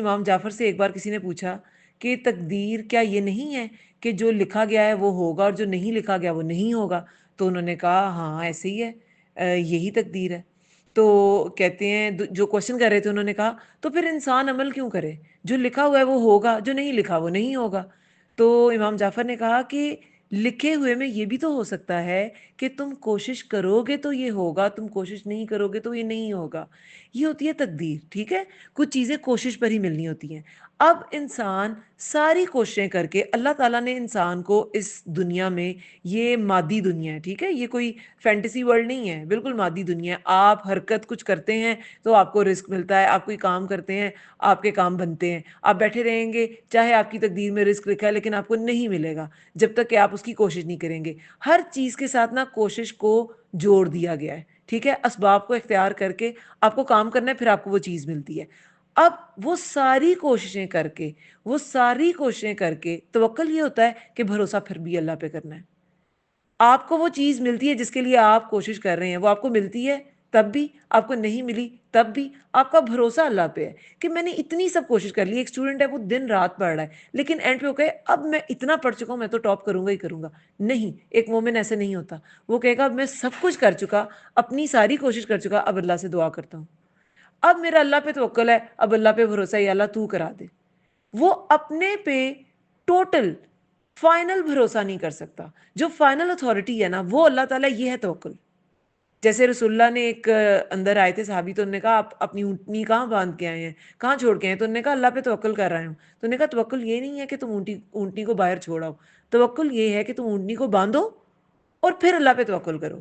امام جعفر سے ایک بار کسی نے پوچھا کہ تقدیر کیا یہ نہیں ہے کہ جو لکھا گیا ہے وہ ہوگا اور جو نہیں لکھا گیا وہ نہیں ہوگا؟ تو انہوں نے کہا ہاں ایسے ہی ہے، یہی تقدیر ہے۔ تو کہتے ہیں جو کوشچن کر رہے تھے انہوں نے کہا تو پھر انسان عمل کیوں کرے؟ جو لکھا ہوا ہے وہ ہوگا، جو نہیں لکھا وہ نہیں ہوگا۔ تو امام جعفر نے کہا کہ لکھے ہوئے میں یہ بھی تو ہو سکتا ہے کہ تم کوشش کرو گے تو یہ ہوگا، تم کوشش نہیں کرو گے تو یہ نہیں ہوگا۔ یہ ہوتی ہے تقدیر، ٹھیک ہے؟ کچھ چیزیں کوشش پر ہی ملنی ہوتی ہیں۔ اب انسان ساری کوششیں کر کے، اللہ تعالیٰ نے انسان کو اس دنیا میں، یہ مادی دنیا ہے، ٹھیک ہے، یہ کوئی فینٹیسی ورلڈ نہیں ہے، بالکل مادی دنیا ہے۔ آپ حرکت کچھ کرتے ہیں تو آپ کو رزق ملتا ہے، آپ کوئی کام کرتے ہیں آپ کے کام بنتے ہیں۔ آپ بیٹھے رہیں گے چاہے آپ کی تقدیر میں رزق لکھا ہے لیکن آپ کو نہیں ملے گا جب تک کہ آپ اس کی کوشش نہیں کریں گے۔ ہر چیز کے ساتھ نا کوشش کو جوڑ دیا گیا ہے، ٹھیک ہے؟ اسباب کو اختیار کر کے آپ کو کام کرنا ہے، پھر آپ کو وہ چیز ملتی ہے۔ اب وہ ساری کوششیں کر کے، توکل یہ ہوتا ہے کہ بھروسہ پھر بھی اللہ پہ کرنا ہے۔ آپ کو وہ چیز ملتی ہے جس کے لیے آپ کوشش کر رہے ہیں، وہ آپ کو ملتی ہے تب بھی، آپ کو نہیں ملی تب بھی آپ کا بھروسہ اللہ پہ ہے کہ میں نے اتنی سب کوشش کر لی۔ ایک اسٹوڈنٹ ہے وہ دن رات پڑھ رہا ہے لیکن اینڈ پہ وہ کہے اب میں اتنا پڑھ چکا ہوں میں تو ٹاپ کروں گا ہی کروں گا۔ نہیں، ایک مومن ایسے نہیں ہوتا۔ وہ کہے گا اب میں سب کچھ کر چکا، اپنی ساری کوشش کر چکا، اب اللہ سے دعا کرتا ہوں، اب میرا اللہ پہ توکل ہے، اب اللہ پہ بھروسہ ہے، یا اللہ تو کرا دے۔ وہ اپنے پہ ٹوٹل فائنل بھروسہ نہیں کر سکتا۔ جو فائنل اتھارٹی ہے نا وہ اللہ تعالیٰ، یہ ہے توکل۔ جیسے رسول اللہ نے ایک اندر آئے تھے صحابی، تو انہوں نے کہا آپ اپنی اونٹنی کہاں باندھ کے آئے ہیں، کہاں چھوڑ کے آئے ہیں؟ تو انہوں نے کہا اللہ پہ توکل کر رہا ہوں۔ تو انہوں نے کہا توکل یہ نہیں ہے کہ تم اونٹنی کو باہر چھوڑاؤ، توکل یہ ہے کہ تم اونٹنی کو باندھو اور پھر اللہ پہ توکل کرو۔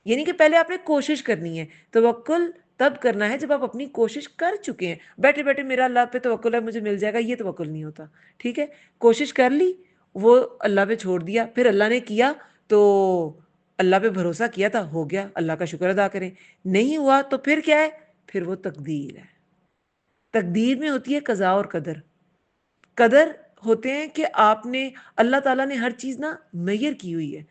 یعنی کہ پہلے آپ نے کوشش کرنی ہے۔ توکل تب کرنا ہے جب آپ اپنی کوشش کر چکے ہیں۔ بیٹھے بیٹھے میرا اللہ پہ توکل ہے مجھے مل جائے گا، یہ توکل نہیں ہوتا، ٹھیک ہے؟ کوشش کر لی، وہ اللہ پہ چھوڑ دیا، پھر اللہ نے کیا تو اللہ پہ بھروسہ کیا تھا، ہو گیا، اللہ کا شکر ادا کریں۔ نہیں ہوا تو پھر کیا ہے؟ پھر وہ تقدیر ہے۔ تقدیر میں ہوتی ہے قضاء اور قدر۔ قدر ہوتے ہیں کہ آپ نے، اللہ تعالیٰ نے ہر چیز نا میئر کی ہوئی ہے۔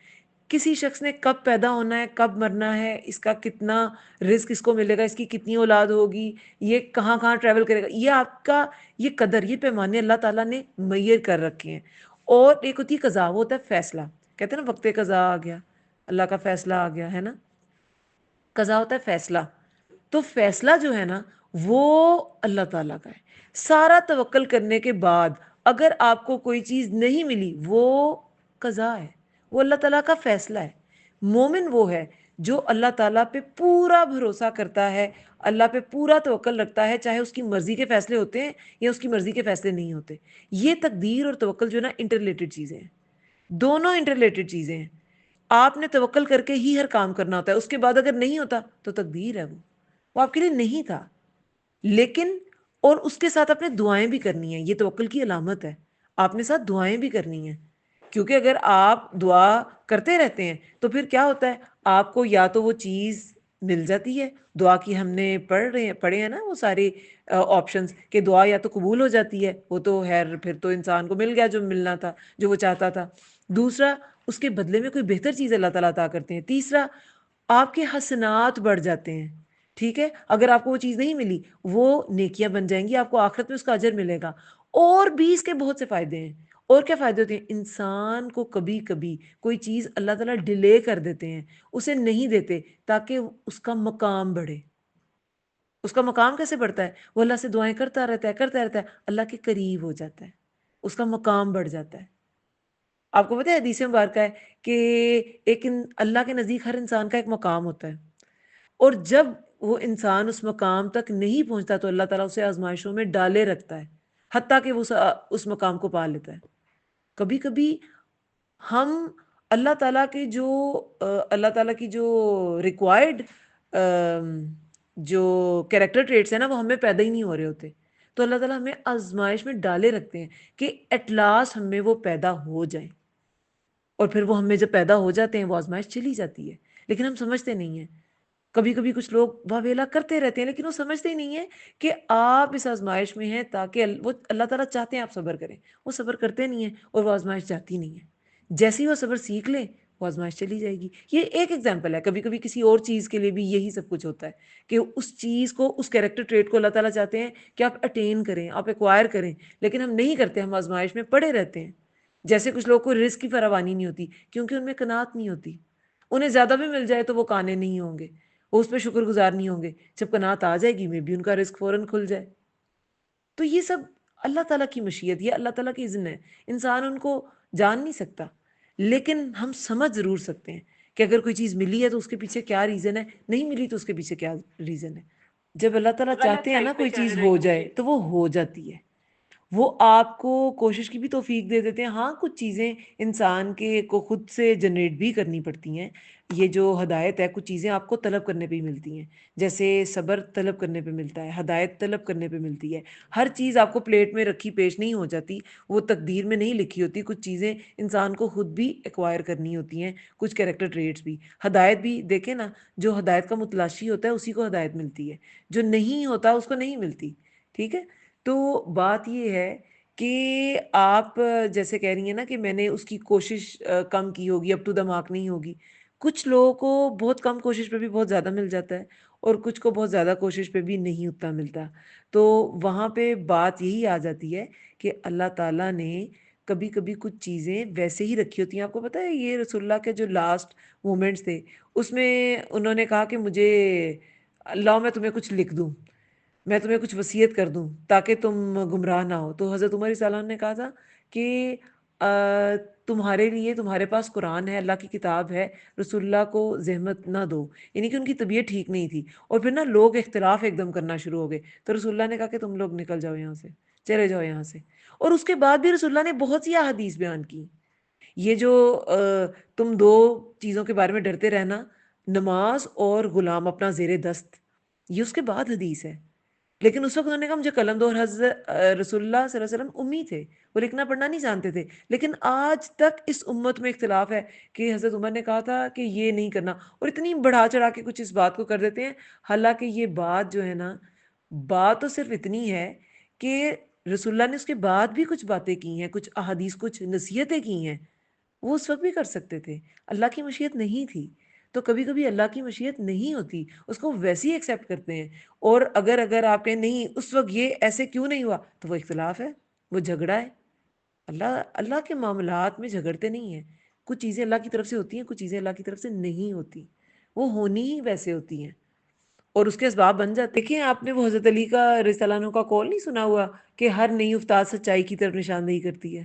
کسی شخص نے کب پیدا ہونا ہے، کب مرنا ہے، اس کا کتنا رزق اس کو ملے گا، اس کی کتنی اولاد ہوگی، یہ کہاں کہاں ٹریول کرے گا، یہ آپ کا، یہ قدر، یہ پیمانے اللہ تعالیٰ نے میئر کر رکھے ہیں۔ اور ایک ہوتی ہے قضا، وہ ہوتا ہے فیصلہ۔ کہتے ہیں نا وقت قضا آ گیا، اللہ کا فیصلہ آ گیا ہے نا۔ قضا ہوتا ہے فیصلہ۔ تو فیصلہ جو ہے نا وہ اللہ تعالیٰ کا ہے۔ سارا توکل کرنے کے بعد اگر آپ کو کوئی چیز نہیں ملی، وہ قضا ہے، وہ اللہ تعالیٰ کا فیصلہ ہے۔ مومن وہ ہے جو اللہ تعالیٰ پہ پورا بھروسہ کرتا ہے، اللہ پہ پورا توکل رکھتا ہے، چاہے اس کی مرضی کے فیصلے ہوتے ہیں یا اس کی مرضی کے فیصلے نہیں ہوتے۔ یہ تقدیر اور توکل جو ہے نا انٹر ریلیٹڈ چیزیں ہیں، دونوں انٹر ریلیٹڈ چیزیں ہیں۔ آپ نے توکل کر کے ہی ہر کام کرنا ہوتا ہے، اس کے بعد اگر نہیں ہوتا تو تقدیر ہے، وہ آپ کے لیے نہیں تھا۔ لیکن اور اس کے ساتھ آپ نے دعائیں بھی کرنی ہیں، یہ توکل کی علامت ہے۔ آپ نے ساتھ دعائیں بھی کرنی ہیں، کیونکہ اگر آپ دعا کرتے رہتے ہیں تو پھر کیا ہوتا ہے، آپ کو یا تو وہ چیز مل جاتی ہے، دعا کی ہم نے پڑھے ہیں نا وہ سارے آپشنز، کہ دعا یا تو قبول ہو جاتی ہے، وہ تو خیر پھر تو انسان کو مل گیا جو ملنا تھا، جو وہ چاہتا تھا۔ دوسرا، اس کے بدلے میں کوئی بہتر چیز اللہ تعالیٰ عطا کرتے ہیں۔ تیسرا، آپ کے حسنات بڑھ جاتے ہیں، ٹھیک ہے؟ اگر آپ کو وہ چیز نہیں ملی، وہ نیکیاں بن جائیں گی، آپ کو آخرت میں اس کا اجر ملے گا۔ اور بھی اس کے بہت سے فائدے ہیں۔ اور کیا فائدے ہوتے ہیں؟ انسان کو کبھی کبھی کوئی چیز اللہ تعالیٰ ڈیلے کر دیتے ہیں، اسے نہیں دیتے تاکہ اس کا مقام بڑھے۔ اس کا مقام کیسے بڑھتا ہے؟ وہ اللہ سے دعائیں کرتا رہتا ہے، کرتا رہتا ہے، اللہ کے قریب ہو جاتا ہے، اس کا مقام بڑھ جاتا ہے۔ آپ کو پتہ ہے حدیث مبارکہ ہے کہ اللہ کے نزدیک ہر انسان کا ایک مقام ہوتا ہے، اور جب وہ انسان اس مقام تک نہیں پہنچتا تو اللہ تعالیٰ اسے آزمائشوں میں ڈالے رکھتا ہے، حتیٰ کہ وہ اس مقام کو پا لیتا ہے۔ کبھی کبھی ہم اللہ تعالیٰ کی جو ریکوائرڈ جو کیریکٹر ٹریٹس ہیں نا وہ ہمیں پیدا ہی نہیں ہو رہے ہوتے، تو اللہ تعالیٰ ہمیں آزمائش میں ڈالے رکھتے ہیں کہ ایٹ لاسٹ ہم میں وہ پیدا ہو جائیں، اور پھر وہ ہمیں جب پیدا ہو جاتے ہیں وہ آزمائش چلی جاتی ہے، لیکن ہم سمجھتے نہیں ہیں۔ کبھی کبھی کچھ لوگ واویلا کرتے رہتے ہیں لیکن وہ سمجھتے ہی نہیں ہیں کہ آپ اس آزمائش میں ہیں تاکہ وہ اللہ تعالیٰ چاہتے ہیں آپ صبر کریں، وہ صبر کرتے نہیں ہیں اور وہ آزمائش جاتی نہیں ہے۔ جیسے ہی وہ صبر سیکھ لیں وہ آزمائش چلی جائے گی. یہ ایک ایگزامپل ہے. کبھی کبھی کسی اور چیز کے لیے بھی یہی سب کچھ ہوتا ہے کہ اس چیز کو، اس کیریکٹر ٹریٹ کو اللہ تعالیٰ چاہتے ہیں کہ آپ اٹین کریں، آپ ایکوائر کریں، لیکن ہم نہیں کرتے، ہم آزمائش میں پڑے رہتے ہیں. جیسے کچھ لوگوں کو رزق کی فراوانی نہیں ہوتی کیونکہ ان میں قناعت نہیں ہوتی. انہیں زیادہ بھی مل جائے تو وہ قانے نہیں ہوں گے، وہ اس پہ شکر گزار نہیں ہوں گے. جب قناعت آ جائے گی میں بھی ان کا رزق فوراً کھل جائے. تو یہ سب اللہ تعالیٰ کی مشیت، یہ اللہ تعالیٰ کی اذن ہے. انسان ان کو جان نہیں سکتا، لیکن ہم سمجھ ضرور سکتے ہیں کہ اگر کوئی چیز ملی ہے تو اس کے پیچھے کیا ریزن ہے، نہیں ملی تو اس کے پیچھے کیا ریزن ہے. جب اللہ تعالیٰ چاہتے ہیں نا کوئی چیز ہو جائے تو وہ ہو جاتی ہے. وہ آپ کو کوشش کی بھی توفیق دے دیتے ہیں. ہاں کچھ چیزیں انسان کے کو خود سے جنریٹ بھی کرنی پڑتی ہیں. یہ جو ہدایت ہے، کچھ چیزیں آپ کو طلب کرنے پہ ہی ملتی ہیں. جیسے صبر طلب کرنے پہ ملتا ہے، ہدایت طلب کرنے پہ ملتی ہے. ہر چیز آپ کو پلیٹ میں رکھی پیش نہیں ہو جاتی، وہ تقدیر میں نہیں لکھی ہوتی. کچھ چیزیں انسان کو خود بھی ایکوائر کرنی ہوتی ہیں، کچھ کیریکٹر ٹریٹس بھی. ہدایت بھی دیکھیں نا، جو ہدایت کا متلاشی ہوتا ہے اسی کو ہدایت ملتی ہے، جو نہیں ہوتا اس کو نہیں ملتی. ٹھیک ہے. تو بات یہ ہے کہ آپ جیسے کہہ رہی ہیں نا کہ میں نے اس کی کوشش کم کی ہوگی، اپ ٹو دا مارک نہیں ہوگی. کچھ لوگوں کو بہت کم کوشش پہ بھی بہت زیادہ مل جاتا ہے، اور کچھ کو بہت زیادہ کوشش پہ بھی نہیں اتنا ملتا. تو وہاں پہ بات یہی آ جاتی ہے کہ اللہ تعالیٰ نے کبھی کبھی کچھ چیزیں ویسے ہی رکھی ہوتی ہیں. آپ کو پتہ ہے یہ رسول اللہ کے جو لاسٹ مومنٹس تھے اس میں انہوں نے کہا کہ مجھے اللہ میں تمہیں کچھ لکھ دوں، میں تمہیں کچھ وصیت کر دوں تاکہ تم گمراہ نہ ہو. تو حضرت عمر رضی اللہ عنہ نے کہا تھا کہ تمہارے لیے، تمہارے پاس قرآن ہے، اللہ کی کتاب ہے، رسول اللہ کو زحمت نہ دو. یعنی کہ ان کی طبیعت ٹھیک نہیں تھی. اور پھر نا لوگ اختلاف ایک دم کرنا شروع ہو گئے. تو رسول اللہ نے کہا کہ تم لوگ نکل جاؤ یہاں سے، چلے جاؤ یہاں سے. اور اس کے بعد بھی رسول اللہ نے بہت سی احادیث بیان کی. یہ جو تم دو چیزوں کے بارے میں ڈرتے رہنا، نماز اور غلام اپنا زیر دست، یہ اس کے بعد حدیث ہے. لیکن اس وقت انہوں نے کہا مجھے قلم دو. اور حضرت رسول اللہ صلی اللہ علیہ وسلم امی تھے، وہ لکھنا پڑھنا نہیں جانتے تھے. لیکن آج تک اس امت میں اختلاف ہے کہ حضرت عمر نے کہا تھا کہ یہ نہیں کرنا، اور اتنی بڑھا چڑھا کے کچھ اس بات کو کر دیتے ہیں. حالانکہ یہ بات جو ہے نا، بات تو صرف اتنی ہے کہ رسول اللہ نے اس کے بعد بھی کچھ باتیں کی ہیں، کچھ احادیث، کچھ نصیحتیں کی ہیں. وہ اس وقت بھی کر سکتے تھے. اللہ کی مشیت نہیں تھی. تو کبھی کبھی اللہ کی مشیت نہیں ہوتی، اس کو ویسے ہی ایکسیپٹ کرتے ہیں. اور اگر آپ کہیں نہیں اس وقت یہ ایسے کیوں نہیں ہوا، تو وہ اختلاف ہے، وہ جھگڑا ہے. اللہ کے معاملات میں جھگڑتے نہیں ہیں. کچھ چیزیں اللہ کی طرف سے ہوتی ہیں، کچھ چیزیں اللہ کی طرف سے نہیں ہوتی. وہ ہونی ہی ویسے ہوتی ہیں اور اس کے اسباب بن جاتے. دیکھیں آپ نے وہ حضرت علی کا رضی اللہ عنہ کا قول نہیں سنا ہوا کہ ہر نئی افتاد سچائی کی طرف نشاندہی کرتی ہے.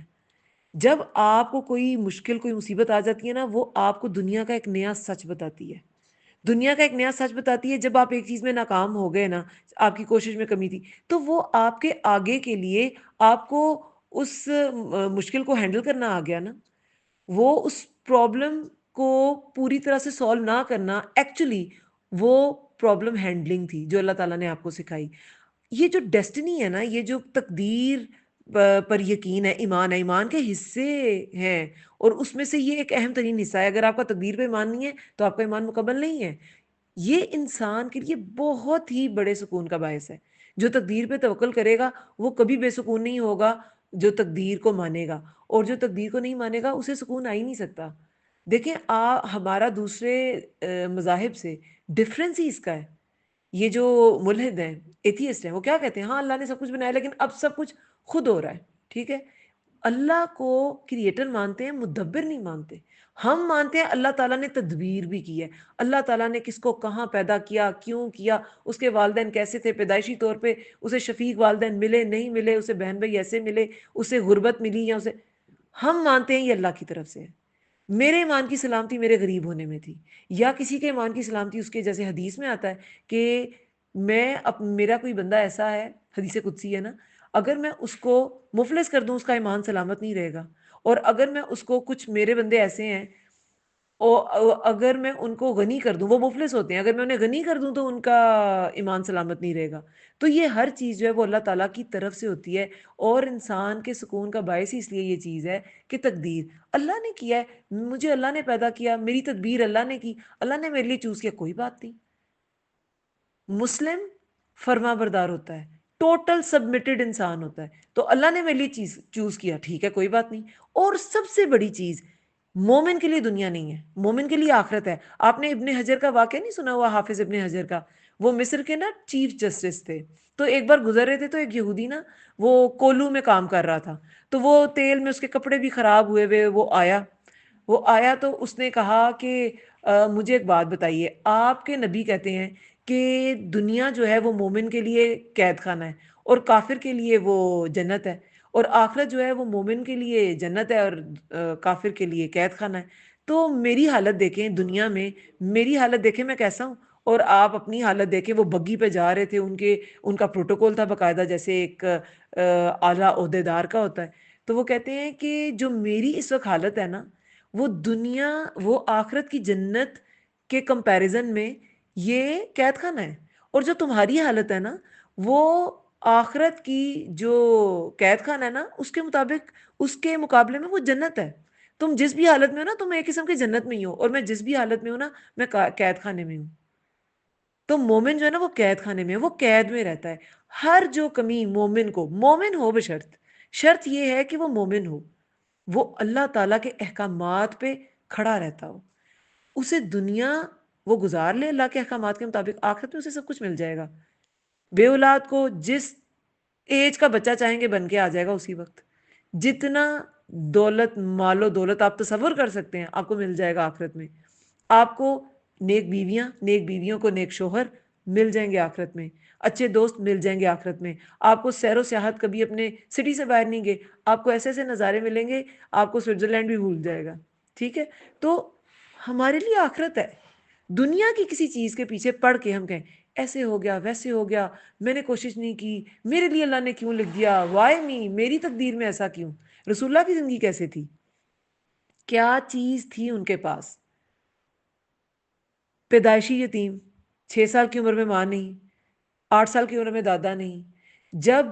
جب آپ کو کوئی مشکل، کوئی مصیبت آ جاتی ہے نا، وہ آپ کو دنیا کا ایک نیا سچ بتاتی ہے. دنیا کا ایک نیا سچ بتاتی ہے. جب آپ ایک چیز میں ناکام ہو گئے نا، آپ کی کوشش میں کمی تھی، تو وہ آپ کے آگے کے لیے آپ کو اس مشکل کو ہینڈل کرنا آ گیا نا. وہ اس پرابلم کو پوری طرح سے سولو نہ کرنا، ایکچولی وہ پرابلم ہینڈلنگ تھی جو اللہ تعالیٰ نے آپ کو سکھائی. یہ جو ڈیسٹنی ہے نا، یہ جو تقدیر پر یقین ہے، ایمان کے حصے ہیں، اور اس میں سے یہ ایک اہم ترین حصہ ہے. اگر آپ کا تقدیر پہ ایمان نہیں ہے تو آپ کا ایمان مکمل نہیں ہے. یہ انسان کے لیے بہت ہی بڑے سکون کا باعث ہے. جو تقدیر پہ توکل کرے گا وہ کبھی بے سکون نہیں ہوگا. جو تقدیر کو مانے گا، اور جو تقدیر کو نہیں مانے گا اسے سکون آ ہی نہیں سکتا. دیکھیں ہمارا دوسرے مذاہب سے ڈفرینس ہی اس کا ہے. یہ جو ملحد ہیں، ایتھیسٹ ہیں، وہ کیا کہتے ہیں؟ ہاں اللہ نے سب کچھ بنایا لیکن اب سب کچھ خود ہو رہا ہے. ٹھیک ہے. اللہ کو کریٹر مانتے ہیں، مدبر نہیں مانتے. ہم مانتے ہیں اللہ تعالیٰ نے تدبیر بھی کی ہے. اللہ تعالیٰ نے کس کو کہاں پیدا کیا، کیوں کیا، اس کے والدین کیسے تھے، پیدائشی طور پہ اسے شفیق والدین ملے نہیں ملے، اسے بہن بھائی ایسے ملے، اسے غربت ملی یا اسے، ہم مانتے ہیں یہ اللہ کی طرف سے ہے. میرے ایمان کی سلامتی میرے غریب ہونے میں تھی، یا کسی کے ایمان کی سلامتی اس کے، جیسے حدیث میں آتا ہے کہ میرا کوئی بندہ ایسا ہے، حدیث قدسی ہے نا، اگر میں اس کو مفلس کر دوں اس کا ایمان سلامت نہیں رہے گا. اور اگر میں اس کو، کچھ میرے بندے ایسے ہیں، اور اگر میں ان کو غنی کر دوں، وہ مفلس ہوتے ہیں، اگر میں انہیں غنی کر دوں تو ان کا ایمان سلامت نہیں رہے گا. تو یہ ہر چیز جو ہے وہ اللہ تعالیٰ کی طرف سے ہوتی ہے. اور انسان کے سکون کا باعث ہی اس لیے یہ چیز ہے کہ تقدیر اللہ نے کیا ہے. مجھے اللہ نے پیدا کیا، میری تدبیر اللہ نے کی، اللہ نے میرے لیے چوز کیا، کوئی بات نہیں. مسلم فرما بردار ہوتا ہے، ٹوٹل سبمٹڈ انسان ہوتا ہے. تو اللہ نے میرے لیے چیز چوز کیا، ٹھیک ہے، کوئی بات نہیں. اور سب سے بڑی چیز، مومن کے لیے دنیا نہیں ہے، مومن کے لیے آخرت ہے۔ آپ نے ابن حجر کا واقعہ نہیں سنا ہوا؟ حافظ ابن حجر کا، وہ مصر کے نا چیف جسٹس تھے۔ تو ایک بار گزر رہے تھے تو ایک یہودی نا وہ کولو میں کام کر رہا تھا، تو وہ تیل میں اس کے کپڑے بھی خراب ہوئے ہوئے وہ آیا تو اس نے کہا کہ مجھے ایک بات بتائیے، آپ کے نبی کہتے ہیں کہ دنیا جو ہے وہ مومن کے لیے قید خانہ ہے اور کافر کے لیے وہ جنت ہے، اور آخرت جو ہے وہ مومن کے لیے جنت ہے اور کافر کے لیے قید خانہ ہے۔ تو میری حالت دیکھیں دنیا میں، میری حالت دیکھیں میں کیسا ہوں، اور آپ اپنی حالت دیکھیں۔ وہ بگی پہ جا رہے تھے، ان کا پروٹوکول تھا باقاعدہ، جیسے ایک اعلیٰ عہدیدار کا ہوتا ہے۔ تو وہ کہتے ہیں کہ جو میری اس وقت حالت ہے نا، وہ دنیا، وہ آخرت کی جنت کے کمپیریزن میں یہ قید خانہ ہے، اور جو تمہاری حالت ہے نا، وہ آخرت کی جو قید خانہ ہے نا، اس کے مطابق، اس کے مقابلے میں وہ جنت ہے۔ تم جس بھی حالت میں ہو نا، تم ایک قسم کی جنت میں ہی ہو، اور میں جس بھی حالت میں ہوں نا، میں قید خانے میں ہوں۔ تو مومن جو ہے نا وہ قید خانے میں ہے، وہ قید میں رہتا ہے۔ ہر جو کمی مومن کو، مومن ہو بشرط، شرط یہ ہے کہ وہ مومن ہو، وہ اللہ تعالیٰ کے احکامات پہ کھڑا رہتا ہو، اسے دنیا وہ گزار لے اللہ کے احکامات کے مطابق، آخرت میں اسے سب کچھ مل جائے گا۔ بے اولاد کو جس ایج کا بچہ چاہیں گے بن کے آ جائے گا اسی وقت۔ جتنا دولت، مال و دولت آپ تصور کر سکتے ہیں، آپ کو مل جائے گا آخرت میں۔ آپ کو نیک بیویاں، نیک بیویوں کو نیک شوہر مل جائیں گے آخرت میں، اچھے دوست مل جائیں گے آخرت میں۔ آپ کو سیر و سیاحت، کبھی اپنے سٹی سے باہر نہیں گئے، آپ کو ایسے ایسے نظارے ملیں گے، آپ کو سوئٹزرلینڈ بھی بھول جائے گا۔ ٹھیک ہے؟ تو ہمارے لیے آخرت ہے۔ دنیا کی کسی چیز کے پیچھے پڑھ کے ہم کہیں ایسے ہو گیا، ویسے ہو گیا، میں نے کوشش نہیں کی، میرے لیے اللہ نے کیوں لکھ دیا، وائی می، میری تقدیر میں ایسا کیوں؟ رسول اللہ کی زندگی کیسے تھی؟ کیا چیز تھی ان کے پاس؟ پیدائشی یتیم، 6 سال کی عمر میں ماں نہیں، 8 سال کی عمر میں دادا نہیں۔ جب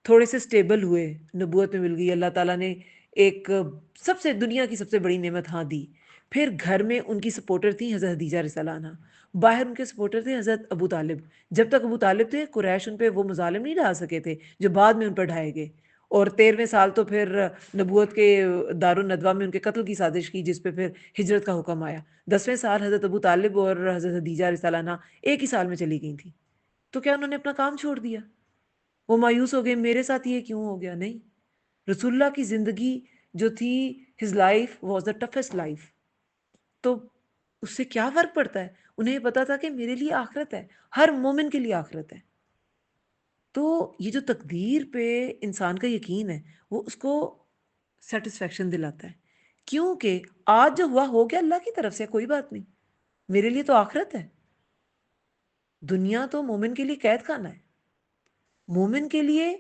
تھوڑے سے سٹیبل ہوئے، نبوت میں مل گئی، اللہ تعالیٰ نے ایک سب سے، دنیا کی سب سے بڑی نعمت ہاں دی۔ پھر گھر میں ان کی سپورٹر تھی حضرت خدیجہ رضی اللہ عنہا، باہر ان کے سپورٹر تھے حضرت ابو طالب۔ جب تک ابو طالب تھے، قریش ان پہ وہ مظالم نہیں ڈھا سکے تھے جو بعد میں ان پر ڈھائے گئے، اور 13ویں سال تو پھر نبوت کے دارالندوہ میں ان کے قتل کی سازش کی، جس پہ پھر ہجرت کا حکم آیا۔ 10ویں سال حضرت ابو طالب اور حضرت خدیجہ رضی اللہ عنہا ایک ہی سال میں چلی گئی تھیں۔ تو کیا انہوں نے اپنا کام چھوڑ دیا؟ وہ مایوس ہو گئے میرے ساتھ یہ کیوں ہو گیا؟ نہیں، رسول اللہ کی زندگی جو تھی، his life was the toughest life۔ تو اس سے کیا فرق پڑتا ہے؟ انہیں یہ پتا تھا کہ میرے لیے آخرت ہے، ہر مومن کے لیے آخرت ہے۔ تو یہ جو تقدیر پہ انسان کا یقین ہے، وہ اس کو سیٹسفیکشن دلاتا ہے، کیونکہ آج جو ہوا ہو گیا اللہ کی طرف سے، کوئی بات نہیں، میرے لیے تو آخرت ہے۔ دنیا تو مومن کے لیے قید خانہ ہے، مومن کے لیے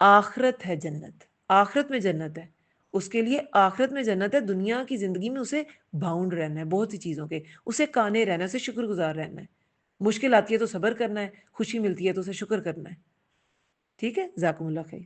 آخرت ہے جنت، آخرت میں جنت ہے، اس کے لیے آخرت میں جنت ہے۔ دنیا کی زندگی میں اسے باؤنڈ رہنا ہے بہت سی چیزوں کے، اسے کانے رہنا ہے، اسے شکر گزار رہنا ہے۔ مشکل آتی ہے تو صبر کرنا ہے، خوشی ملتی ہے تو اسے شکر کرنا ہے۔ ٹھیک ہے، جزاکم اللہ خیر۔